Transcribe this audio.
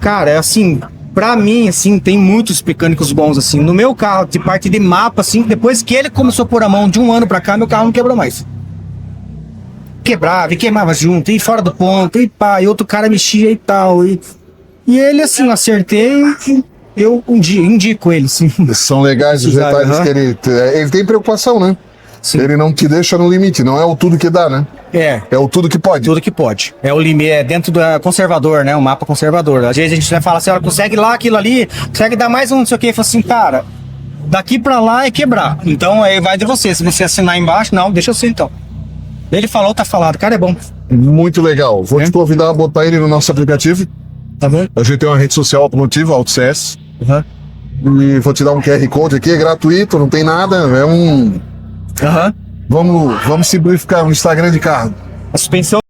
Cara, é assim, pra mim, assim, tem muitos mecânicos bons, assim. No meu carro, de parte de mapa, assim, depois que ele começou a pôr a mão de um ano pra cá, meu carro não quebrou mais. Quebrava e queimava junto, e fora do ponto, e pá, e outro cara mexia e tal. E ele, assim, eu acertei, eu indico ele, sim. São legais os Sabe, detalhes aham. que ele tem preocupação, né? Sim. Ele não te deixa no limite, não é o tudo que dá, né? É o tudo que pode. Tudo que pode. É o limite, é dentro do conservador, né? O mapa conservador. Às vezes a gente vai falar assim, olha, consegue lá aquilo ali, consegue dar mais um, não sei o que. Fala assim, cara, daqui pra lá é quebrar. Então aí vai de você. Se você assinar embaixo, não, deixa eu ser então. Ele falou, tá falado. Cara, é bom. Muito legal. Vou te convidar a botar ele no nosso aplicativo. Tá bom? A gente tem uma rede social automotiva, AutoCS. Uhum. E vou te dar um QR Code aqui, é gratuito, não tem nada. É um. Aham. Vamos simplificar um Instagram de carro. A suspensão